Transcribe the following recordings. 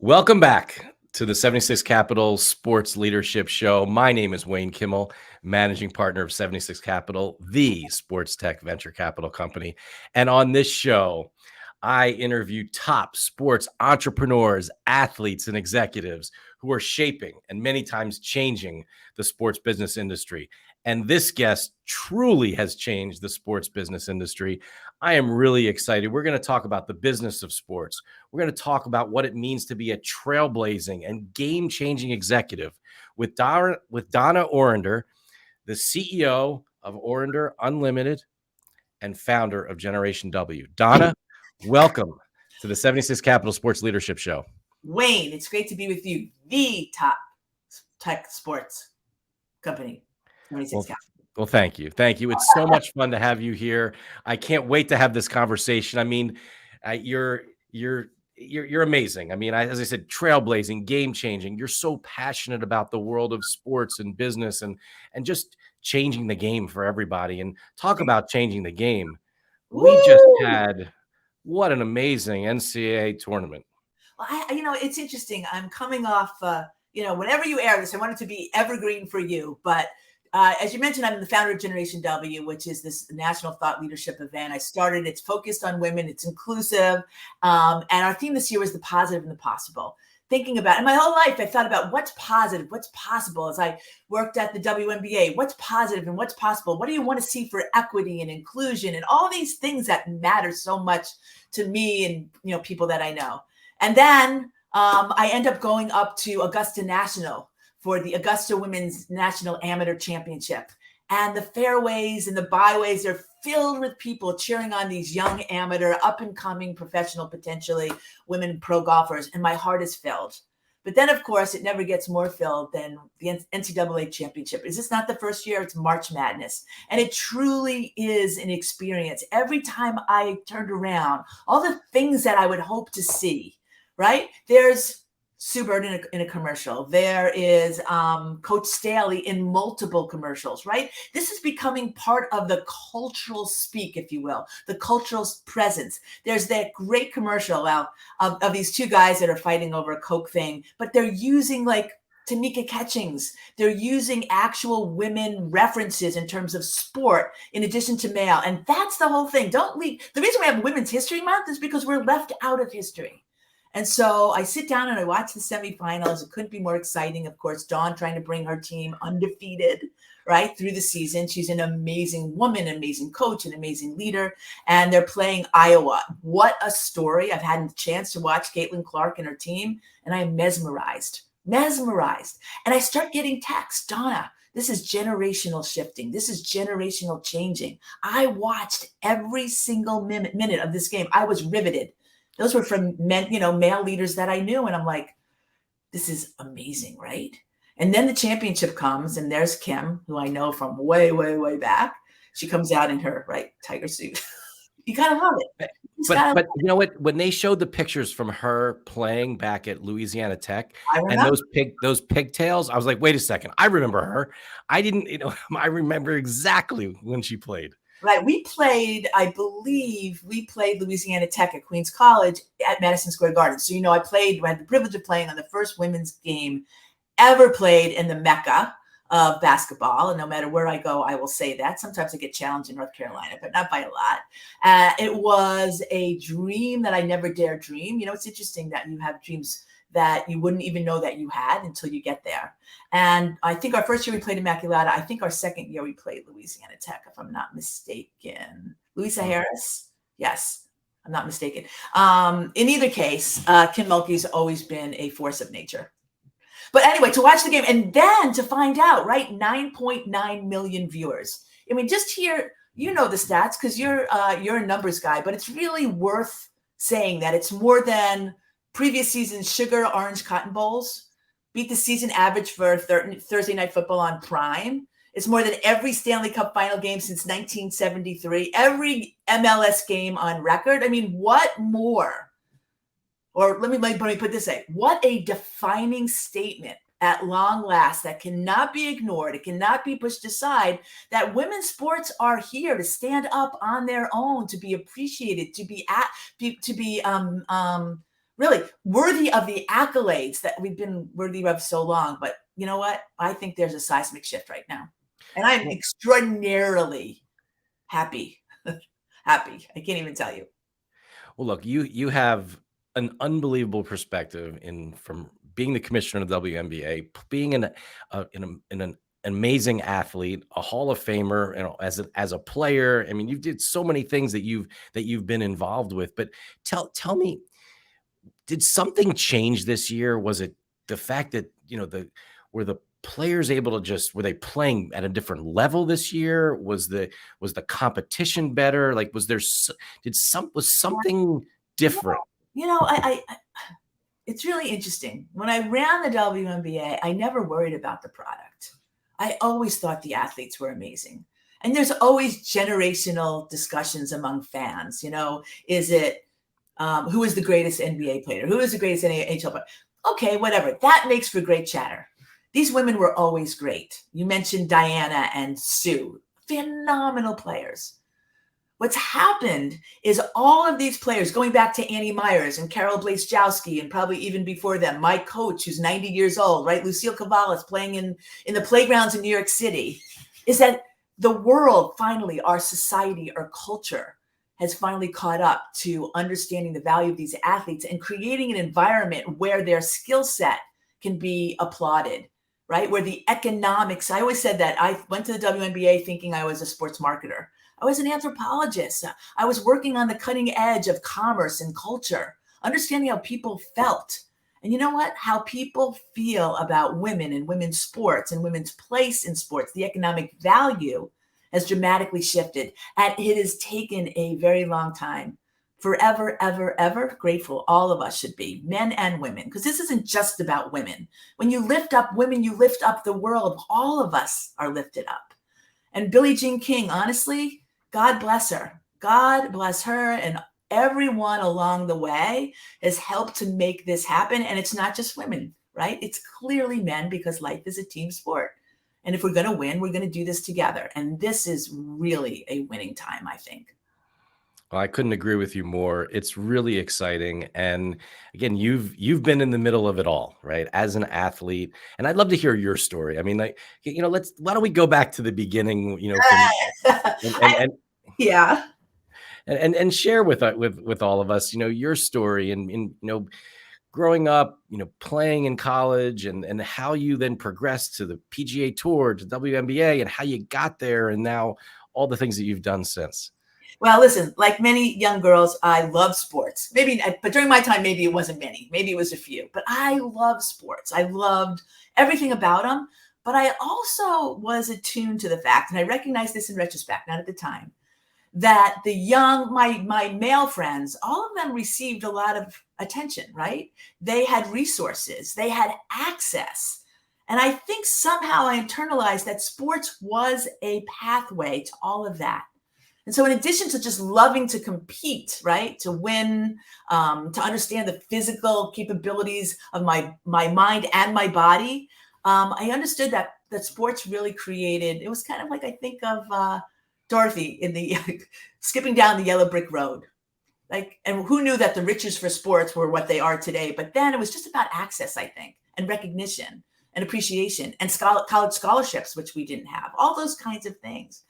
Welcome back to the 76 Capital Sports Leadership Show. My name is Wayne Kimmel, managing partner of 76 Capital, the sports tech venture capital company. And on this show, I interview top sports entrepreneurs, athletes, and executives who are shaping and many times changing the sports business industry. And this guest truly has changed the sports business industry. I am really excited. We're going to talk about the business of sports. We're going to talk about what it means to be a trailblazing and game-changing executive with Donna Orender, the CEO of Ordener Unlimited and founder of Generation W. Donna, welcome to the 76 Capital Sports Leadership Show. Wayne, it's great to be with you, the top tech sports company. Well, thank you. Thank you. It's so much fun to have you here. I can't wait to have this conversation. I mean, you're amazing. I mean, as I said, trailblazing, game changing. You're so passionate about the world of sports and business and just changing the game for everybody. And talk about changing the game. We just had what an amazing NCAA tournament. Well, it's interesting. I'm coming off, whenever you air this, I want it to be evergreen for you. But as you mentioned, I'm the founder of Generation W, which is this national thought leadership event. It's focused on women, it's inclusive. And our theme this year was the positive and the possible. Thinking about, and my whole life, I thought about what's positive, what's possible. As I worked at the WNBA, what's positive and what's possible? What do you want to see for equity and inclusion and all these things that matter so much to me and people that I know. And then I end up going up to Augusta National for the Augusta Women's National Amateur Championship. And the fairways and the byways are filled with people cheering on these young amateur, up-and-coming, professional, potentially women pro golfers. And my heart is filled. But then, of course, it never gets more filled than the NCAA championship. Is this not the first year? It's March Madness. And it truly is an experience. Every time I turned around, all the things that I would hope to see, right? There's Sue Bird in a commercial. There is Coach Staley in multiple commercials, right? This is becoming part of the cultural speak, if you will, the cultural presence. There's that great commercial of these two guys that are fighting over a Coke thing, but they're using like Tamika Catchings. They're using actual women references in terms of sport in addition to male. And that's the whole thing. Don't leave. The reason we have Women's History Month is because we're left out of history. And so I sit down and I watch the semifinals. It couldn't be more exciting. Of course, Dawn trying to bring her team undefeated, right, through the season. She's an amazing woman, amazing coach, an amazing leader. And they're playing Iowa. What a story. I've had a chance to watch Caitlin Clark and her team, and I'm mesmerized. And I start getting texts, Donna, this is generational shifting. This is generational changing. I watched every single minute of this game. I was riveted. Those were from men, male leaders that I knew. And I'm like, this is amazing, right? And then the championship comes and there's Kim, who I know from way, way, way back. She comes out in her tiger suit. You gotta love it. But you know what? When they showed the pictures from her playing back at Louisiana Tech and those pigtails, I was like, wait a second. I remember her. I didn't, I remember exactly when she played. Right. I believe we played Louisiana Tech at Queens College at Madison Square Garden. So, I had the privilege of playing on the first women's game ever played in the Mecca of basketball. And no matter where I go, I will say that. Sometimes I get challenged in North Carolina, but not by a lot. It was a dream that I never dare dream. It's interesting that you have dreams that you wouldn't even know that you had until you get there. And I think our first year we played Immaculata. I think our second year we played Louisiana Tech, if I'm not mistaken. Louisa Harris? Yes, I'm not mistaken. In either case, Kim Mulkey's always been a force of nature. But anyway, to watch the game and then to find out, right, 9.9 million viewers. I mean, just here, the stats because you're a numbers guy, but it's really worth saying that it's more than previous season's Sugar Orange Cotton Bowls, beat the season average for Thursday Night Football on Prime. It's more than every Stanley Cup final game since 1973, every MLS game on record. I mean, what more? Or let me put it this way. What a defining statement at long last that cannot be ignored. It cannot be pushed aside, that women's sports are here to stand up on their own, to be appreciated, to be really worthy of the accolades that we've been worthy of so long. But you know what? I think there's a seismic shift right now. And I'm Well, extraordinarily happy. Happy. I can't even tell you. well, look, you have an unbelievable perspective in from being the commissioner of the WNBA, being an amazing athlete, a Hall of Famer, as a player. I mean, you did so many things that you've been involved with. But tell me, did something change this year? Was it the fact that, were the players able to were they playing at a different level this year? Was the competition better? Like, was something different? You know, I it's really interesting. When I ran the WNBA, I never worried about the product. I always thought the athletes were amazing. And there's always generational discussions among fans. Is it who is the greatest NBA player? Who is the greatest NHL player? Okay, whatever. That makes for great chatter. These women were always great. You mentioned Diana and Sue, phenomenal players. What's happened is all of these players, going back to Annie Myers and Carol Blazejowski, and probably even before them, my coach, who's 90 years old, right? Lucille Cavallis playing in the playgrounds in New York City, is that the world finally, our society, our culture, has finally caught up to understanding the value of these athletes and creating an environment where their skill set can be applauded, right? Where the economics, I always said that I went to the WNBA thinking I was a sports marketer. I was an anthropologist. I was working on the cutting edge of commerce and culture, understanding how people felt. And you know what? How people feel about women and women's sports and women's place in sports, the economic value has dramatically shifted. And it has taken a very long time. Forever, ever, ever grateful. All of us should be, men and women, because this isn't just about women. When you lift up women, you lift up the world. All of us are lifted up. And Billie Jean King, honestly, God bless her. God bless her and everyone along the way has helped to make this happen. And it's not just women, right? It's clearly men, because life is a team sport. And if we're going to win, we're going to do this together. And this is really a winning time, I think. Well, I couldn't agree with you more. It's really exciting. And again, you've been in the middle of it all, right? As an athlete. And I'd love to hear your story. I mean, like, why don't we go back to the beginning, and Yeah. and share with all of us, your story and growing up, playing in college and how you then progressed to the PGA Tour, to WNBA, and how you got there, and now all the things that you've done since. Well, listen, like many young girls, I love sports. Maybe, but during my time, maybe it wasn't many. Maybe it was a few. But I love sports. I loved everything about them. But I also was attuned to the fact, and I recognize this in retrospect, not at the time, that the young, my male friends, all of them received a lot of attention, right? They had resources. They had access. And I think somehow I internalized that sports was a pathway to all of that. And so in addition to just loving to compete, right, to win, to understand the physical capabilities of my mind and my body, I understood that sports really created, it was kind of like, I think of Dorothy in the skipping down the yellow brick road. Like, and who knew that the riches for sports were what they are today? But then it was just about access, I think, and recognition and appreciation and college scholarships, which we didn't have, all those kinds of things.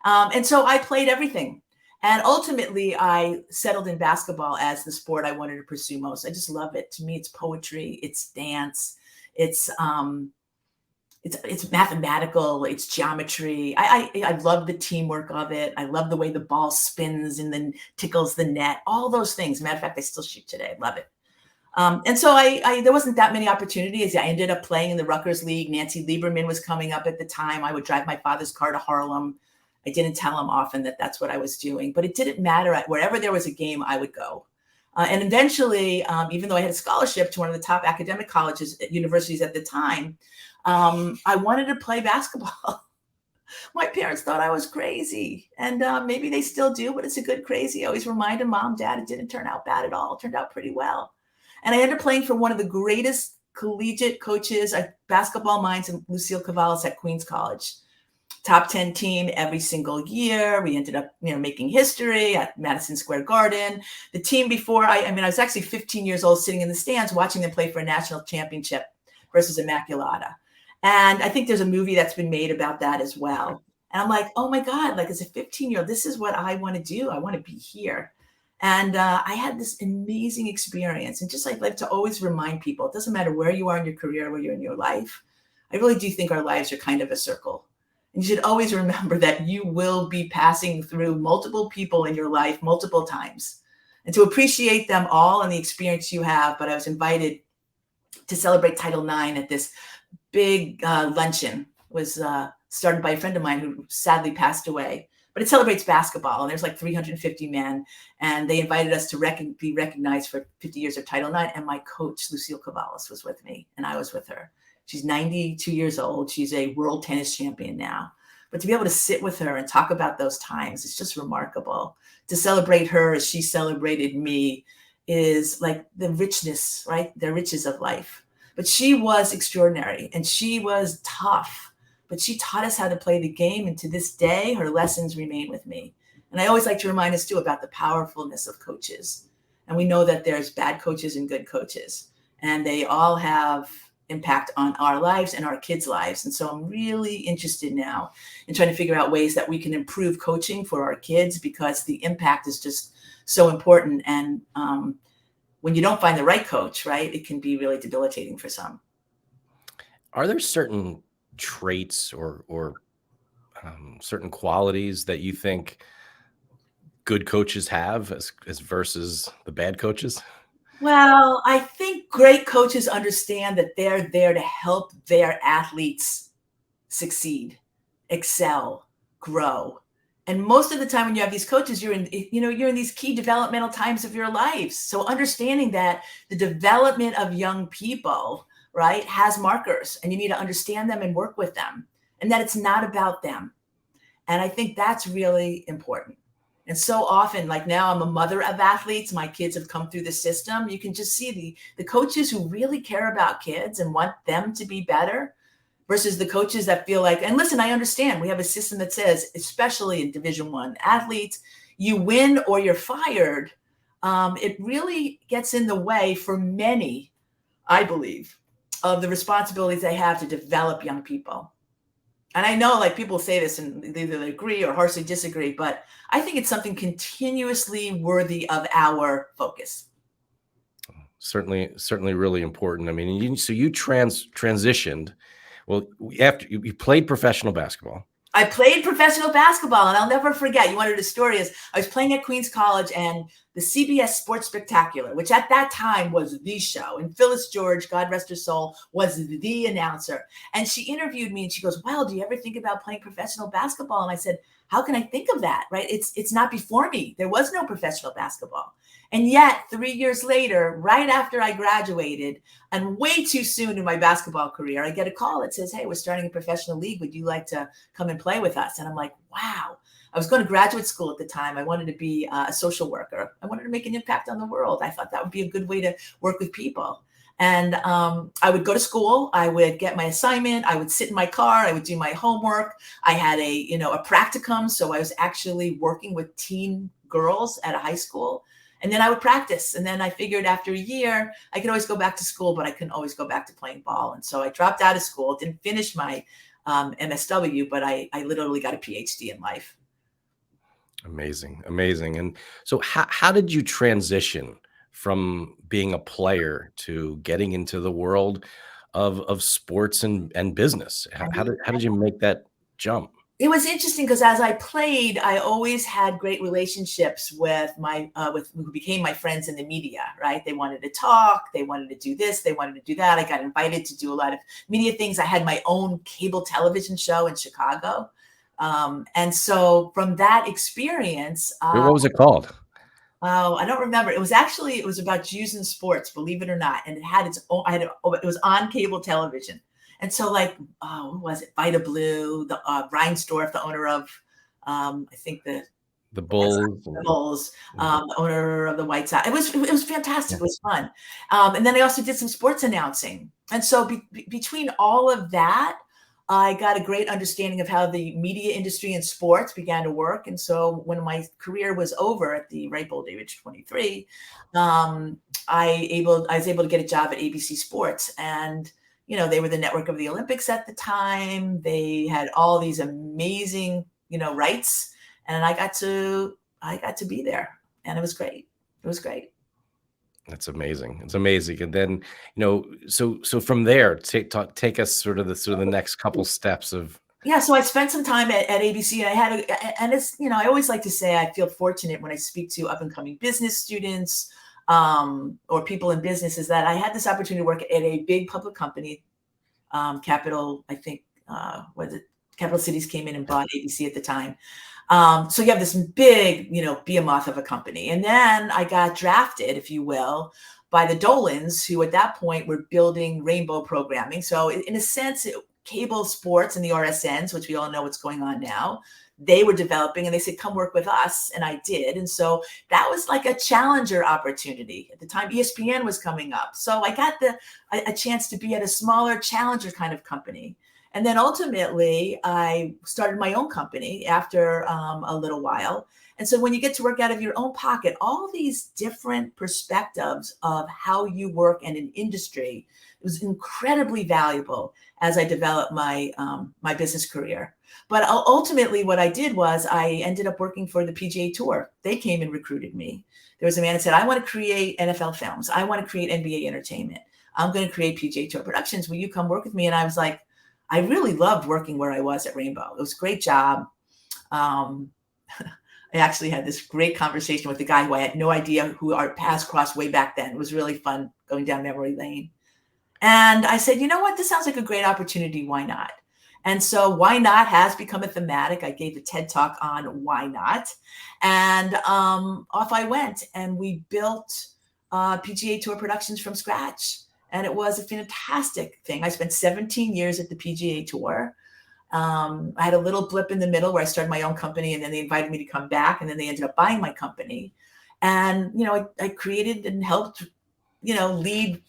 And so I played everything. And ultimately, I settled in basketball as the sport I wanted to pursue most. I just love it. To me, it's poetry, it's dance, it's mathematical, it's geometry. I love the teamwork of it. I love the way the ball spins and then tickles the net, all those things. Matter of fact, I still shoot today. I love it. And so there wasn't that many opportunities. I ended up playing in the Rutgers League. Nancy Lieberman was coming up at the time. I would drive my father's car to Harlem. I didn't tell him often that that's what I was doing, but it didn't matter. Wherever there was a game, I would go. And eventually, even though I had a scholarship to one of the top academic colleges, universities at the time, I wanted to play basketball. My parents thought I was crazy, and maybe they still do, but it's a good crazy. I always reminded Mom, Dad, it didn't turn out bad at all. It turned out pretty well. And I ended up playing for one of the greatest collegiate coaches, basketball minds, and Lucille Cavallis at Queens College. top 10 team every single year. We ended up, making history at Madison Square Garden. The team before, I was actually 15 years old sitting in the stands watching them play for a national championship versus Immaculata. And I think there's a movie that's been made about that as well. And I'm like, oh my God, like as a 15-year-old, this is what I want to do. I want to be here. And I had this amazing experience. And just like to always remind people, it doesn't matter where you are in your career, where you're in your life. I really do think our lives are kind of a circle. And you should always remember that you will be passing through multiple people in your life multiple times, and to appreciate them all and the experience you have. But I was invited to celebrate Title IX at this big luncheon. It was started by a friend of mine who sadly passed away. But it celebrates basketball, and there's like 350 men, and they invited us to be recognized for 50 years of Title IX. And my coach, Lucille Cavalis, was with me, and I was with her. She's 92 years old. She's a world tennis champion now. But to be able to sit with her and talk about those times, it's just remarkable. To celebrate her as she celebrated me is like the richness, right? The riches of life. But she was extraordinary, and she was tough, but she taught us how to play the game. And to this day, her lessons remain with me. And I always like to remind us too about the powerfulness of coaches. And we know that there's bad coaches and good coaches, and they all have impact on our lives and our kids' lives. And so I'm really interested now in trying to figure out ways that we can improve coaching for our kids, because the impact is just so important. And when you don't find the right coach, right, it can be really debilitating for some. Are there certain traits or certain qualities that you think good coaches have as versus the bad coaches? Well, I think great coaches understand that they're there to help their athletes succeed, excel, grow. And most of the time when you have these coaches, you're in these key developmental times of your lives. So understanding that the development of young people, right, has markers, and you need to understand them and work with them, and that it's not about them. And I think that's really important. And so often, like now I'm a mother of athletes, my kids have come through the system. You can just see the coaches who really care about kids and want them to be better versus the coaches that feel like, and listen, I understand we have a system that says, especially in Division I athletes, you win or you're fired. It really gets in the way for many, I believe, of the responsibilities they have to develop young people. And I know like people say this and either they agree or harshly disagree, but I think it's something continuously worthy of our focus. Certainly really important. I mean, you transitioned. Well, after you played professional basketball. I played professional basketball, and I'll never forget. You wanted a story is I was playing at Queens College, and the CBS Sports Spectacular, which at that time was the show, and Phyllis George, God rest her soul, was the announcer. And she interviewed me, and she goes, "Well, do you ever think about playing professional basketball?" And I said, "How can I think of that? Right? It's not before me. There was no professional basketball." And yet 3 years later, right after I graduated and way too soon in my basketball career, I get a call that says, "Hey, we're starting a professional league. Would you like to come and play with us?" And I'm like, wow. I was going to graduate school at the time. I wanted to be a social worker. I wanted to make an impact on the world. I thought that would be a good way to work with people. And I would go to school. I would get my assignment. I would sit in my car. I would do my homework. I had a practicum. So I was actually working with teen girls at a high school. And then I would practice. And then I figured after a year, I could always go back to school, but I couldn't always go back to playing ball. And so I dropped out of school, didn't finish my MSW, but I literally got a PhD in life. Amazing. And so how did you transition from being a player to getting into the world of sports and business? How did you make that jump? It was interesting because as I played, I always had great relationships with with who became my friends in the media, right? They wanted to talk, they wanted to do this, they wanted to do that. I got invited to do a lot of media things. I had my own cable television show in Chicago. And so from that experience, What was it called? Oh, I don't remember. It was about Jews in sports, believe it or not. And it had its own, it was on cable television. And so like, who was it? Vita Blue, the Reinsdorf, the owner of, I think the Bulls, the owner of the White Sox. It was fantastic. It was fun. And then I also did some sports announcing. And so between all of that, I got a great understanding of how the media industry and sports began to work. And so when my career was over at the ripe old age of 23, I was able to get a job at ABC Sports. And, they were the network of the Olympics at the time. They had all these amazing, rights. And I got to be there. And it was great. It was great. That's amazing. It's amazing. And then, so from there, take us sort of the next couple steps of. Yeah, so I spent some time at ABC, and and it's, I always like to say I feel fortunate when I speak to up and coming business students or people in business, is that I had this opportunity to work at a big public company, Capital, I think, Capital Cities came in and bought ABC at the time. So you have this big, behemoth of a company. And then I got drafted, if you will, by the Dolans, who at that point were building rainbow programming. So in a sense, cable sports and the RSNs, which we all know what's going on now, they were developing, and they said, come work with us. And I did. And so that was like a challenger opportunity. At the time, ESPN was coming up. So I got a chance to be at a smaller challenger kind of company. And then ultimately, I started my own company after a little while. And so when you get to work out of your own pocket, all these different perspectives of how you work in an industry, it was incredibly valuable as I developed my my business career. But ultimately, what I did was I ended up working for the PGA Tour. They came and recruited me. There was a man that said, I want to create NFL films. I want to create NBA entertainment. I'm going to create PGA Tour Productions. Will you come work with me? And I was like, I really loved working where I was at Rainbow. It was a great job. I actually had this great conversation with a guy who I had no idea who our paths crossed way back then. It was really fun going down memory lane. And I said, you know what? This sounds like a great opportunity. Why not? And so why not has become a thematic. I gave a TED talk on why not. And off I went. And we built PGA Tour Productions from scratch. And it was a fantastic thing. I spent 17 years at the PGA Tour. I had a little blip in the middle where I started my own company, and then they invited me to come back, and then they ended up buying my company. And, I created and helped, lead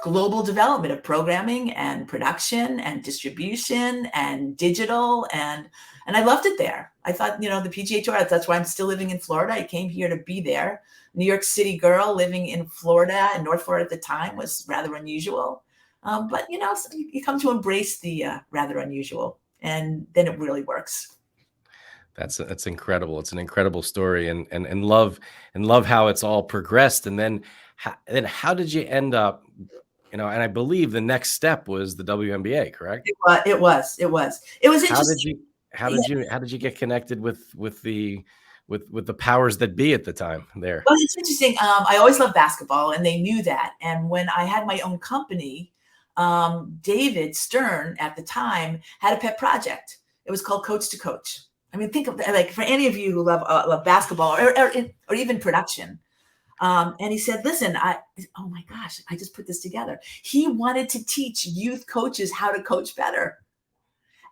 global development of programming and production and distribution and digital. And I loved it there. I thought, the PGA Tour, that's why I'm still living in Florida. I came here to be there. New York City girl living in Florida, and North Florida at the time was rather unusual. But, you come to embrace the rather unusual, and then it really works. That's incredible. It's an incredible story, and love how it's all progressed. And then how did you end up, and I believe the next step was the WNBA, correct? It was interesting. How did you get connected with the powers that be at the time there? Well, it's interesting. I always loved basketball, and they knew that. And when I had my own company, David Stern at the time had a pet project. It was called Coach to Coach. I mean, think of that, like, for any of you who love basketball or even production. And he said, listen, oh my gosh, I just put this together. He wanted to teach youth coaches how to coach better.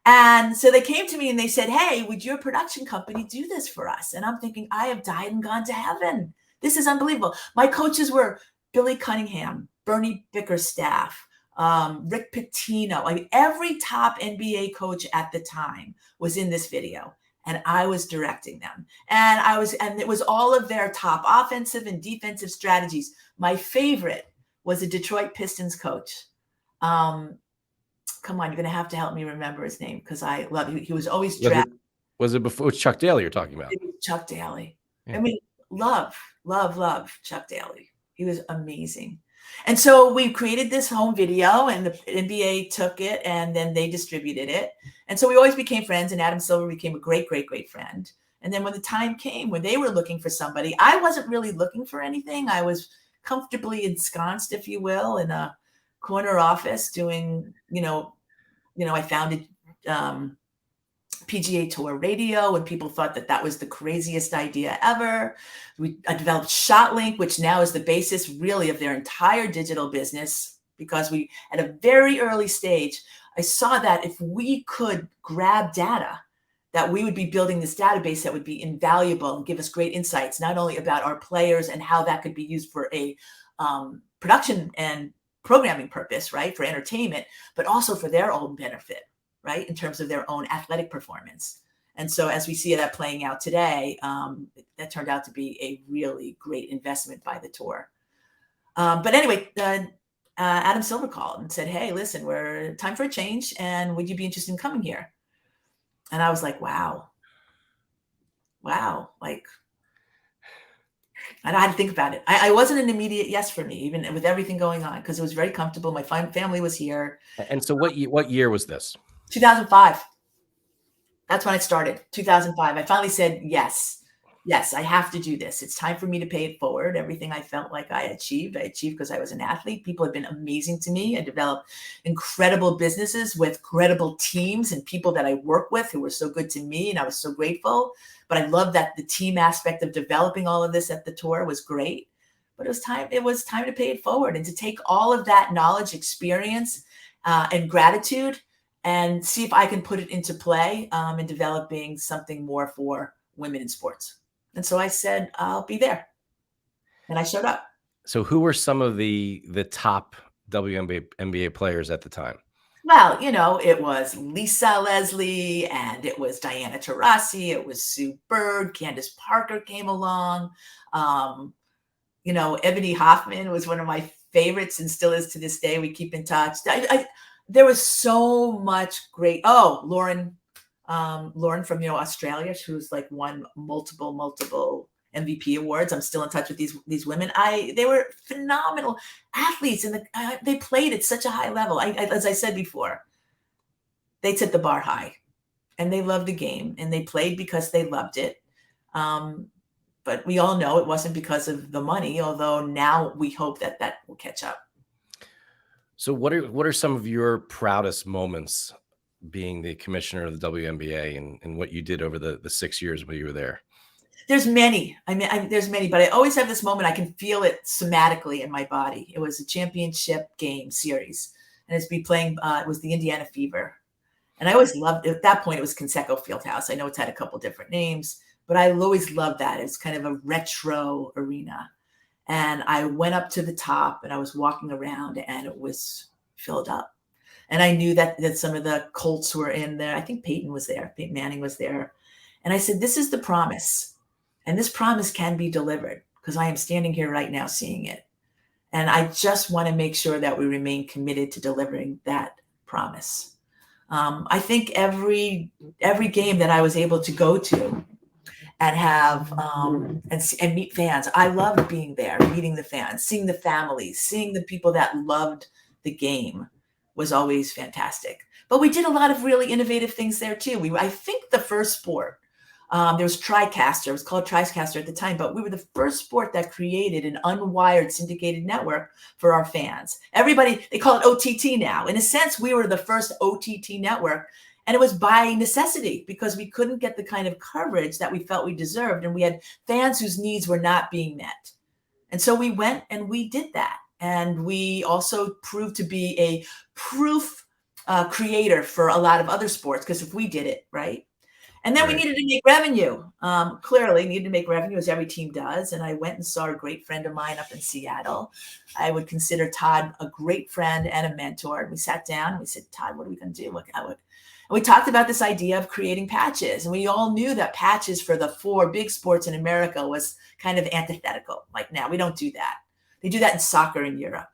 And so they came to me and they said, hey, would your production company do this for us? And I'm thinking, I have died and gone to heaven. This is unbelievable. My coaches were Billy Cunningham, Bernie Bickerstaff, Rick Pitino. Like, every top NBA coach at the time was in this video. And I was directing them. And it was all of their top offensive and defensive strategies. My favorite was a Detroit Pistons coach. Come on, you're going to have to help me remember his name, because I love him. He was always drafted. Was it before Chuck Daly you're talking about? Chuck Daly. Yeah. I mean, love Chuck Daly. He was amazing. And so we created this home video, and the NBA took it, and then they distributed it. And so we always became friends, and Adam Silver became a great, great, great friend. And then when the time came when they were looking for somebody, I wasn't really looking for anything. I was comfortably ensconced, if you will, in a corner office doing, I founded PGA Tour Radio, and people thought that was the craziest idea ever. I developed ShotLink, which now is the basis really of their entire digital business, because we, at a very early stage, I saw that if we could grab data, that we would be building this database that would be invaluable and give us great insights, not only about our players and how that could be used for a production and programming purpose, right, for entertainment, but also for their own benefit. right, in terms of their own athletic performance. And so as we see that playing out today, that turned out to be a really great investment by the tour. But anyway, Adam Silver called and said, "Hey, listen, we're time for a change, and would you be interested in coming here?" And I was like, "Wow, wow!" Like, I had to think about it. I wasn't an immediate yes for me, even with everything going on, because it was very comfortable. My family was here. And so what year was this? 2005. That's when I started. 2005. I finally said yes. Yes, I have to do this. It's time for me to pay it forward. Everything I felt like I achieved because I was an athlete. People have been amazing to me. I developed incredible businesses with credible teams and people that I work with who were so good to me, and I was so grateful. But I love that the team aspect of developing all of this at the tour was great. But it was time to pay it forward and to take all of that knowledge, experience, and gratitude and see if I can put it into play in developing something more for women in sports. And so I said, I'll be there. And I showed up. So who were some of the top WNBA players at the time? Well, it was Lisa Leslie, and it was Diana Taurasi, it was Sue Bird, Candace Parker came along. Ebony Hoffman was one of my favorites and still is to this day. We keep in touch. There was so much great. Oh, Lauren from Australia, she was like won multiple MVP awards. I'm still in touch with these women. They were phenomenal athletes, and they played at such a high level. As I said before, they set the bar high, and they loved the game, and they played because they loved it. But we all know it wasn't because of the money, although now we hope that will catch up. So what are some of your proudest moments being the commissioner of the WNBA and what you did over the 6 years when you were there? There's many. There's many, but I always have this moment. I can feel it somatically in my body. It was a championship game series, and it's be playing. It was the Indiana Fever, and I always loved. At that point, it was Conseco Fieldhouse. I know it's had a couple different names, but I always loved that. It's kind of a retro arena, and I went up to the top, and I was walking around, and it was filled up. And I knew that some of the Colts were in there. I think Peyton was there. Peyton Manning was there. And I said, this is the promise. And this promise can be delivered because I am standing here right now seeing it. And I just want to make sure that we remain committed to delivering that promise. I think every game that I was able to go to and have and meet fans, I loved being there, meeting the fans, seeing the families, seeing the people that loved the game was always fantastic. But we did a lot of really innovative things there too. I think the first sport, there was TriCaster. It was called TriCaster at the time, but we were the first sport that created an unwired syndicated network for our fans. Everybody, they call it OTT now. In a sense, we were the first OTT network, and it was by necessity because we couldn't get the kind of coverage that we felt we deserved, and we had fans whose needs were not being met. And so we went and we did that. And we also proved to be a proof creator for a lot of other sports because if we did it, right? And then we needed to make revenue. Clearly needed to make revenue as every team does. And I went and saw a great friend of mine up in Seattle. I would consider Todd a great friend and a mentor. And we sat down and we said, Todd, what are we going to do? And we talked about this idea of creating patches. And we all knew that patches for the 4 big sports in America was kind of antithetical. Like, now we don't do that. They do that in soccer in Europe.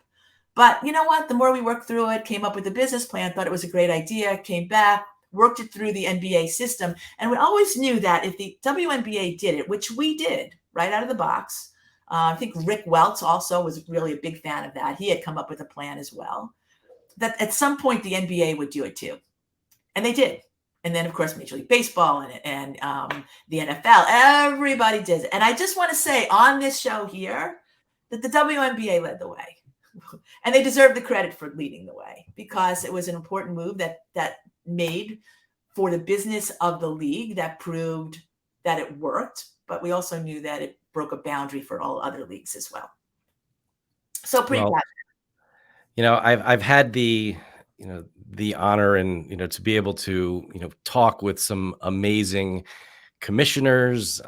But you know what? The more we worked through it, came up with a business plan, thought it was a great idea, came back, worked it through the NBA system. And we always knew that if the WNBA did it, which we did right out of the box, I think Rick Welts also was really a big fan of that. He had come up with a plan as well, that at some point the NBA would do it too. And they did. And then, of course, Major League Baseball and the NFL, everybody did it. And I just want to say on this show here, that the WNBA led the way, and they deserve the credit for leading the way because it was an important move that made for the business of the league that proved that it worked. But we also knew that it broke a boundary for all other leagues as well. So pretty proud. I've had the honor and to be able to talk with some amazing commissioners,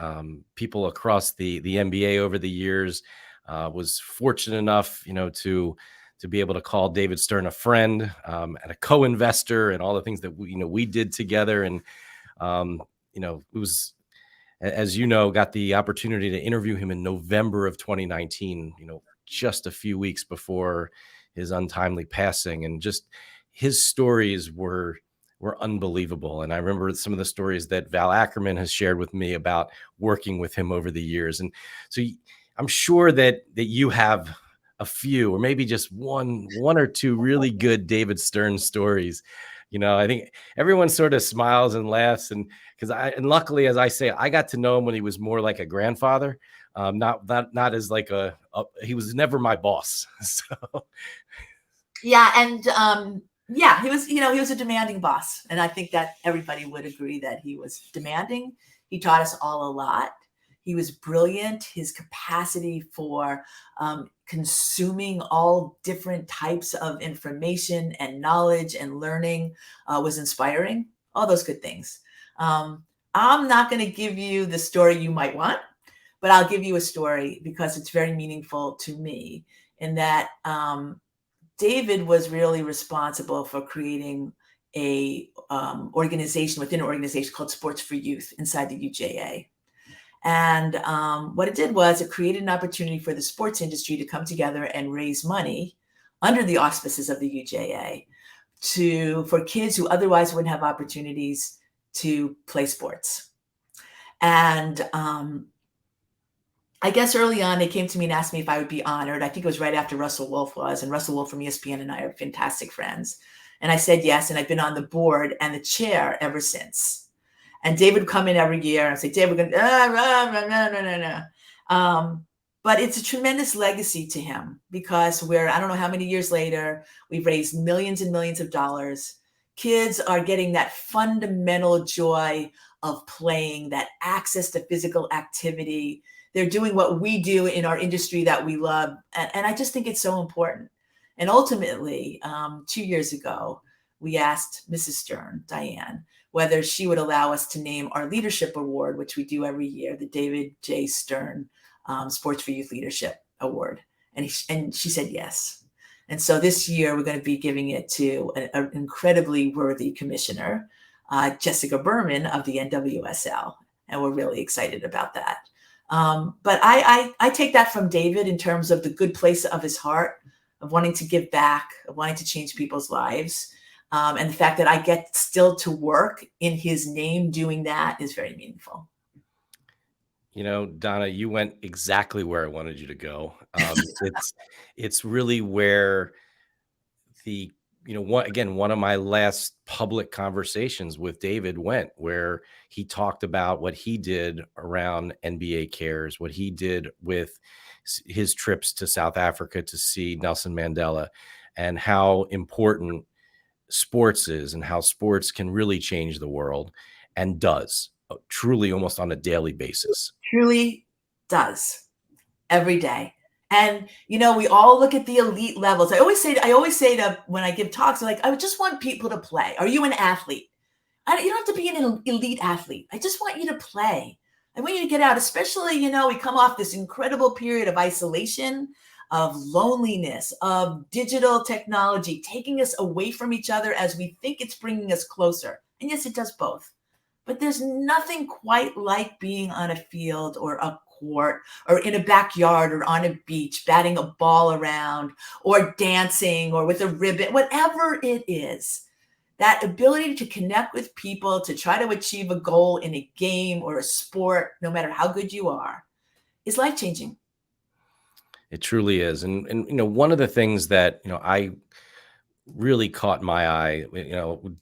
people across the NBA over the years. Was fortunate enough, to to be able to call David Stern a friend, and a co-investor, and all the things that we did together. And it was, as you know, got the opportunity to interview him in November of 2019, just a few weeks before his untimely passing. And just his stories were unbelievable. And I remember some of the stories that Val Ackerman has shared with me about working with him over the years. And so I'm sure that you have a few, or maybe just one or two really good David Stern stories. I think everyone sort of smiles and laughs, and luckily, as I say, I got to know him when he was more like a grandfather, not as like he was never my boss. So yeah, and he was a demanding boss, and I think that everybody would agree that he was demanding. He taught us all a lot. He was brilliant. His capacity for consuming all different types of information and knowledge and learning was inspiring. All those good things. I'm not going to give you the story you might want, but I'll give you a story because it's very meaningful to me, in that David was really responsible for creating a organization within an organization called Sports for Youth inside the UJA. And what it did was it created an opportunity for the sports industry to come together and raise money under the auspices of the UJA for kids who otherwise wouldn't have opportunities to play sports. And I guess early on, they came to me and asked me if I would be honored. I think it was right after Russell Wolf was, and Russell Wolf from ESPN and I are fantastic friends. And I said yes, and I've been on the board and the chair ever since. And David would come in every year and say, Dave, we're going to, but it's a tremendous legacy to him, because I don't know how many years later, we've raised millions and millions of dollars. Kids are getting that fundamental joy of playing, that access to physical activity. They're doing what we do in our industry that we love. And I just think it's so important. And ultimately, 2 years ago, we asked Mrs. Stern, Diane, whether she would allow us to name our leadership award, which we do every year, the David J. Stern Sports for Youth Leadership Award. And she said yes. And so this year, we're going to be giving it to an incredibly worthy commissioner, Jessica Berman of the NWSL. And we're really excited about that. But I take that from David in terms of the good place of his heart, of wanting to give back, of wanting to change people's lives. And the fact that I get still to work in his name doing that is very meaningful. Donna, you went exactly where I wanted you to go. It's really where one of my last public conversations with David went, where he talked about what he did around NBA Cares, what he did with his trips to South Africa to see Nelson Mandela, and how important sports is, and how sports can really change the world, and does, truly, almost on a daily basis. Truly does, every day. And we all look at the elite levels. I always say to, when I give talks, like, I just want people to play. Are you an athlete? You don't have to be an elite athlete. I just want you to play. I want you to get out, especially, we come off this incredible period of isolation, of loneliness, of digital technology taking us away from each other as we think it's bringing us closer. And yes, it does both. But there's nothing quite like being on a field or a court or in a backyard or on a beach, batting a ball around or dancing or with a ribbon, whatever it is. That ability to connect with people, to try to achieve a goal in a game or a sport, no matter how good you are, is life-changing. It truly is. And one of the things that, I really caught my eye,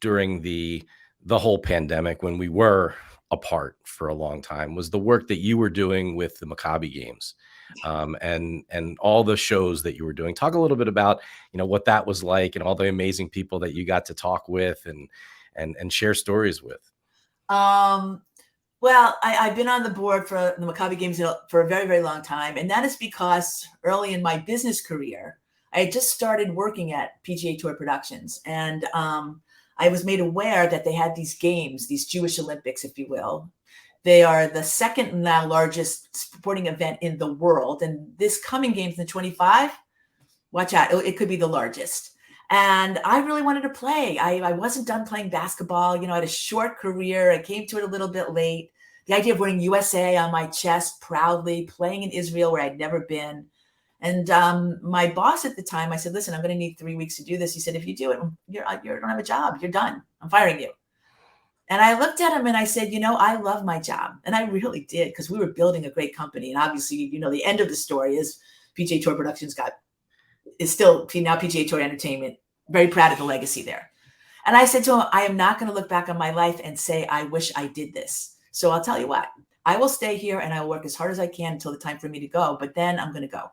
during the whole pandemic, when we were apart for a long time, was the work that you were doing with the Maccabi Games, and all the shows that you were doing. Talk a little bit about, what that was like, and all the amazing people that you got to talk with and share stories with. Well, I've been on the board for the Maccabi Games for a very, very long time. And that is because early in my business career, I had just started working at PGA Tour Productions. And I was made aware that they had these games, these Jewish Olympics, if you will. They are the second now largest sporting event in the world. And this coming games in 25 Watch out. It could be the largest. And I really wanted to play. I wasn't done playing basketball. You know, I had a short career. I came to it a little bit late. The idea of wearing USA on my chest proudly, playing in Israel where I'd never been. And my boss at the time, I said, listen, I'm going to need 3 weeks to do this. He said, if you do it, you don't have a job. You're done. I'm firing you. And I looked at him and I said, you know, I love my job. And I really did, because we were building a great company. And obviously, you know, the end of the story is PGA Tour Productions is still now PGA Tour Entertainment. Very proud of the legacy there. And I said to him, I am not going to look back on my life and say, I wish I did this. So I'll tell you what, I will stay here and I will work as hard as I can until the time for me to go. But then I'm going to go.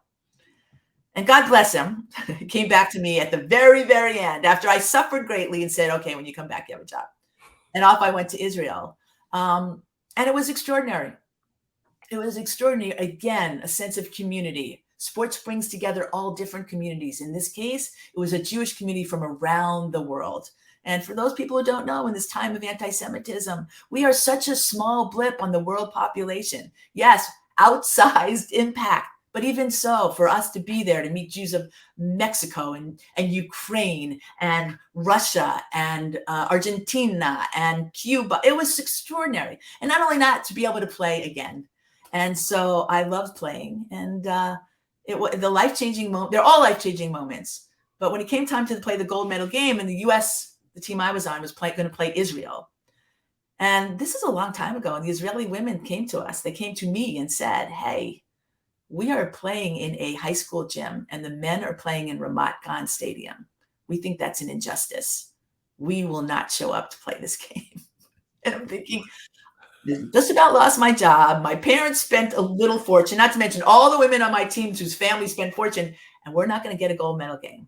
And God bless him, he came back to me at the very, very end after I suffered greatly and said, okay, when you come back, you have a job. And off I went to Israel. And it was extraordinary. It was extraordinary. Again, a sense of community. Sports brings together all different communities. In this case, it was a Jewish community from around the world. And for those people who don't know, in this time of anti-Semitism, we are such a small blip on the world population. Yes, outsized impact. But even so, for us to be there to meet Jews of Mexico and Ukraine and Russia and Argentina and Cuba, it was extraordinary. And not only that, to be able to play again. And so I loved playing. And it was the life-changing moment. They're all life-changing moments. But when it came time to play the gold medal game, and the U.S., the team I was on, was going to play Israel. And this is a long time ago. And the Israeli women came to us. They came to me and said, hey, we are playing in a high school gym and the men are playing in Ramat Gan Stadium. We think that's an injustice. We will not show up to play this game. And I'm thinking, just about lost my job. My parents spent a little fortune, not to mention all the women on my teams whose families spent fortune, and we're not going to get a gold medal game.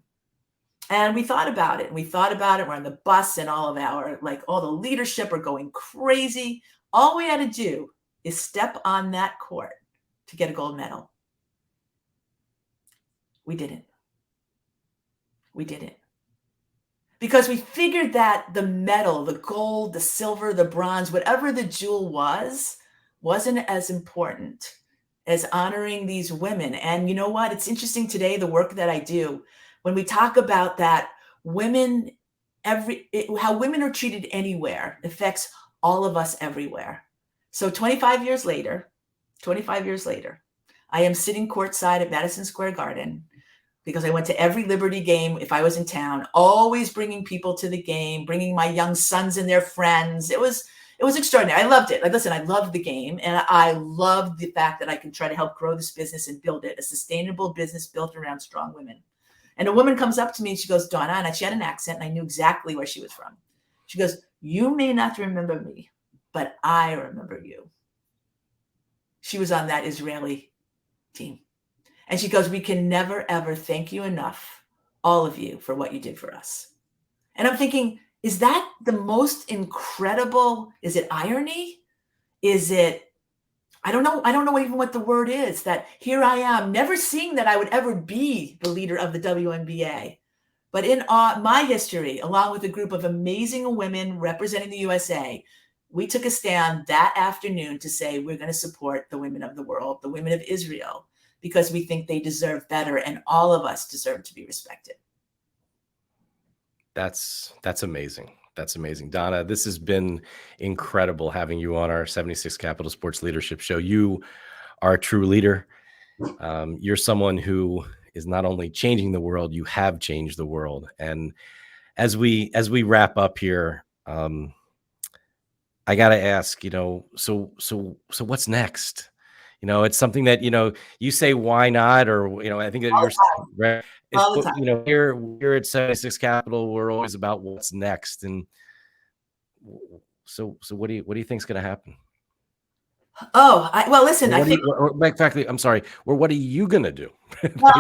And we thought about it. We're on the bus and all the leadership are going crazy. All we had to do is step on that court to get a gold medal. We didn't. Because we figured that the medal, the gold, the silver, the bronze, whatever the jewel wasn't as important as honoring these women. And you know what? It's interesting today, the work that I do, when we talk about that, how women are treated anywhere affects all of us everywhere. So 25 years later, I am sitting courtside at Madison Square Garden, because I went to every Liberty game if I was in town, always bringing people to the game, bringing my young sons and their friends. It was extraordinary. I loved it. I loved the game. And I loved the fact that I can try to help grow this business and build it, a sustainable business built around strong women. And a woman comes up to me and she goes, Donna, and she had an accent and I knew exactly where she was from. She goes, you may not remember me, but I remember you. She was on that Israeli team. And she goes, we can never, ever thank you enough, all of you, for what you did for us. And I'm thinking, is that the most incredible? Is it irony? Is it, I don't know even what the word is, that here I am, never seeing that I would ever be the leader of the WNBA. But in my history, along with a group of amazing women representing the USA, we took a stand that afternoon to say, we're going to support the women of the world, the women of Israel, because we think they deserve better and all of us deserve to be respected. That's amazing. That's amazing. Donna, this has been incredible having you on our 76 Capital Sports Leadership Show. You are a true leader. You're someone who is not only changing the world, you have changed the world. And as we wrap up here, I got to ask, so what's next? It's something that, you say, why not? Or, I think that All the time. Here at 76 Capital, we're always about what's next. And so what do you think is going to happen? Listen, I think, I'm sorry. Well, what are you going to do? well,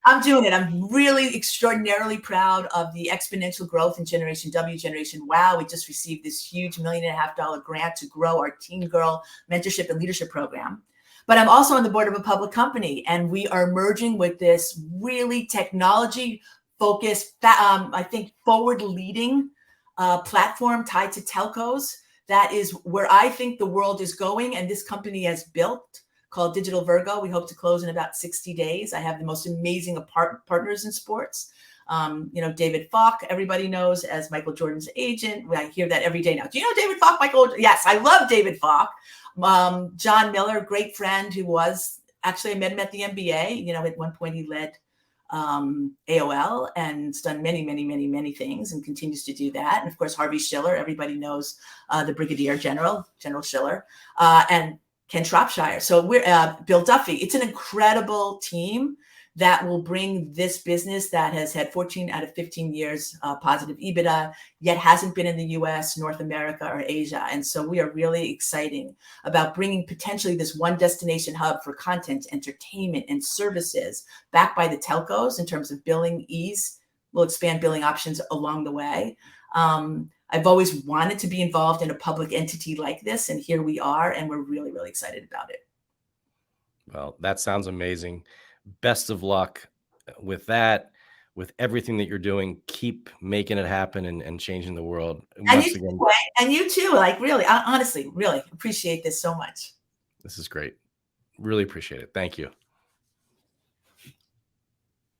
I'm doing it. I'm really extraordinarily proud of the exponential growth in Generation W, Generation Wow. We just received this huge $1.5 million grant to grow our Teen Girl Mentorship and Leadership Program. But I'm also on the board of a public company, and we are merging with this really technology-focused, I think, forward-leading platform tied to telcos. That is where I think the world is going, and this company has built, called Digital Virgo. We hope to close in about 60 days. I have the most amazing partners in sports. David Falk, everybody knows as Michael Jordan's agent. I hear that every day now. Do you know David Falk, Michael? Yes, I love David Falk. John Miller, great friend who was actually, I met him at the NBA. At one point he led AOL and has done many, many, many, many things and continues to do that. And of course, Harvey Schiller, everybody knows the Brigadier General Schiller, and Ken Shropshire. So we're Bill Duffy. It's an incredible team that will bring this business that has had 14 out of 15 years positive EBITDA, yet hasn't been in the US, North America, or Asia. And so we are really exciting about bringing potentially this one destination hub for content, entertainment, and services backed by the telcos in terms of billing ease. We'll expand billing options along the way. I've always wanted to be involved in a public entity like this, and here we are, and we're really, really excited about it. Well, that sounds amazing. Best of luck with that, with everything that you're doing. Keep making it happen and changing the world. And you too, like really, honestly, really appreciate this so much. This is great. Really appreciate it. Thank you.